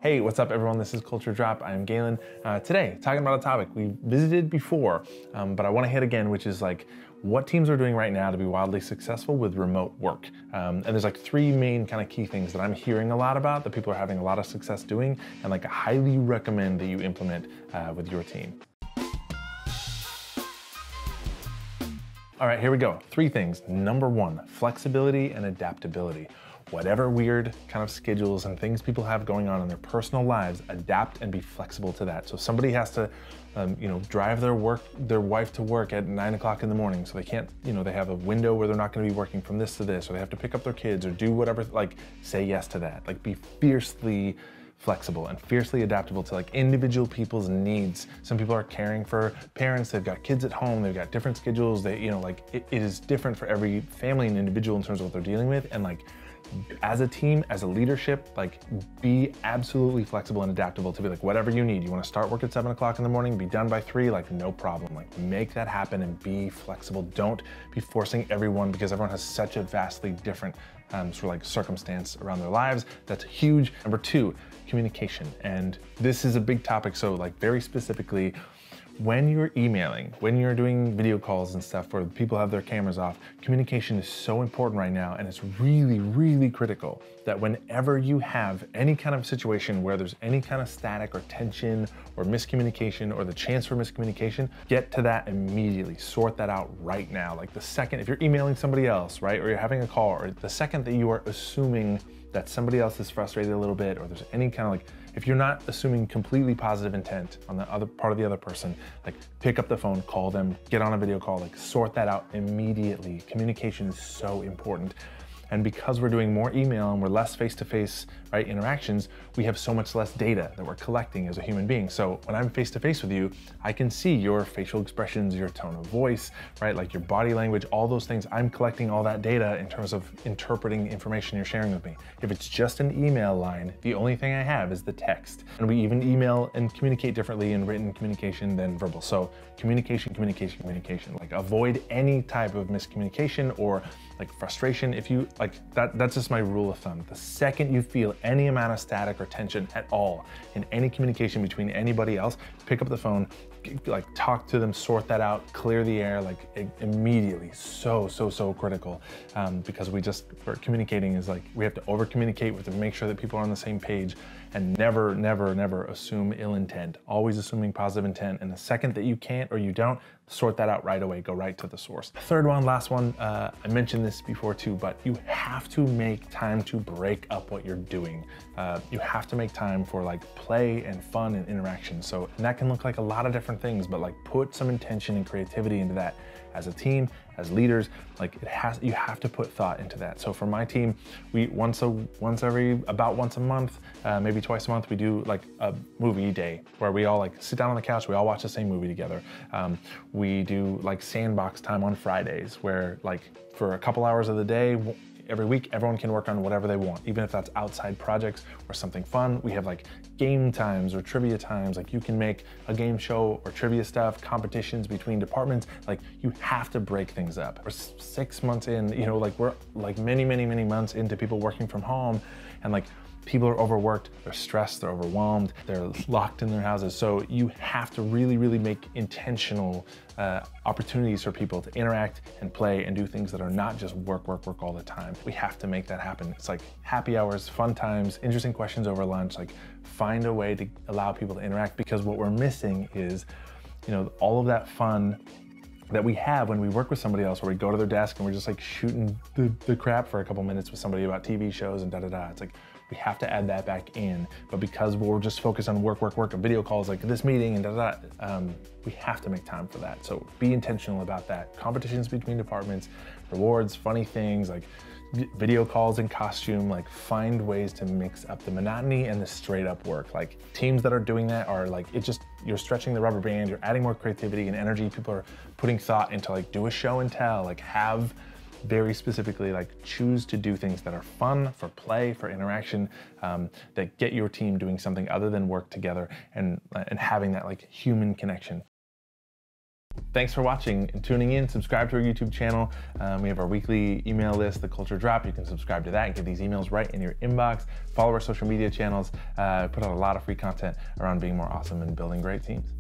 Hey, what's up everyone? This is Culture Drop. I'm Galen. Today, talking about a topic we visited before, but I want to hit again, which is like what teams are doing right now to be wildly successful with remote work. And there's like three main kind of key things that I'm hearing a lot about that people are having a lot of success doing, and like I highly recommend that you implement with your team. All right, here we go. Three things. Number one, flexibility and adaptability. Whatever weird kind of schedules and things people have going on in their personal lives, adapt and be flexible to that. So somebody has to, drive their wife to work at 9 o'clock in the morning. So they can't, they have a window where they're not going to be working from this to this, or they have to pick up their kids or do whatever, like say yes to that. Like be fiercely flexible and fiercely adaptable to like individual people's needs. Some people are caring for parents, they've got kids at home, they've got different schedules. They, it is different for every family and individual in terms of what they're dealing with. And like, as a team, as a leadership, like be absolutely flexible and adaptable to be like, whatever you need. You want to start work at 7 o'clock in the morning, be done by 3, like no problem. Like make that happen and be flexible. Don't be forcing everyone, because everyone has such a vastly different sort of like circumstance around their lives. That's huge. Number two, communication. And this is a big topic. So like very specifically, when you're emailing, when you're doing video calls and stuff where people have their cameras off, communication is so important right now. And it's really, really critical that whenever you have any kind of situation where there's any kind of static or tension or miscommunication or the chance for miscommunication, get to that immediately. Sort that out right now. Like the second, if you're emailing somebody else, right, or you're having a call, or the second that you are assuming that somebody else is frustrated a little bit, or there's any kind of like, if you're not assuming completely positive intent on the other part of the other person, like pick up the phone, call them, get on a video call, like sort that out immediately. Communication is so important. And because we're doing more email and we're less face-to-face, right, interactions, we have so much less data that we're collecting as a human being. So when I'm face-to-face with you, I can see your facial expressions, your tone of voice, right, like your body language, all those things. I'm collecting all that data in terms of interpreting information you're sharing with me. If it's just an email line, the only thing I have is the text. And we even email and communicate differently in written communication than verbal. So communication, communication, communication. Like avoid any type of miscommunication or like frustration. If you like that's just my rule of thumb. The second you feel any amount of static or tension at all in any communication between anybody else, pick up the phone, like talk to them, sort that out, clear the air, like immediately. So critical, because we're communicating is like, we have to over communicate, we have to make sure that people are on the same page, and never assume ill intent. Always assuming positive intent. And the second that you can't or you don't, sort that out right away, go right to the source. Third one, last one, I mentioned this before too, but you have to make time to break up what you're doing. You have to make time for like play and fun and interaction. So, and that can look like a lot of different things, but like put some intention and creativity into that as a team, as leaders. Like you have to put thought into that. So for my team, we once a month, maybe twice a month, we do like a movie day where we all like sit down on the couch, we all watch the same movie together. We do like sandbox time on Fridays where like for a couple hours of the day, every week, everyone can work on whatever they want, even if that's outside projects or something fun. We have like game times or trivia times. Like you can make a game show or trivia stuff, competitions between departments. Like you have to break things up. We're 6 months in, like we're like many months into people working from home, and like people are overworked, they're stressed, they're overwhelmed, they're locked in their houses. So you have to really make intentional opportunities for people to interact and play and do things that are not just work all the time. We have to make that happen. It's like happy hours, fun times, interesting questions over lunch, like find a way to allow people to interact, because what we're missing is, all of that fun that we have when we work with somebody else, where we go to their desk and we're just like shooting the crap for a couple minutes with somebody about TV shows and da-da-da. It's like, we have to add that back in. But because we're just focused on work, and video calls like this meeting and da-da-da, we have to make time for that. So be intentional about that. Competitions between departments, rewards, funny things, like video calls in costume, like find ways to mix up the monotony and the straight up work. Like teams that are doing that are like, you're stretching the rubber band, you're adding more creativity and energy. People are putting thought into like, do a show and tell, like have very specifically like choose to do things that are fun, for play, for interaction, that get your team doing something other than work together and having that like human connection. Thanks for watching and tuning in. Subscribe to our YouTube channel. We have our weekly email list, the Culture Drop. You can subscribe to that and get these emails right in your inbox. Follow our social media channels. Put out a lot of free content around being more awesome and building great teams.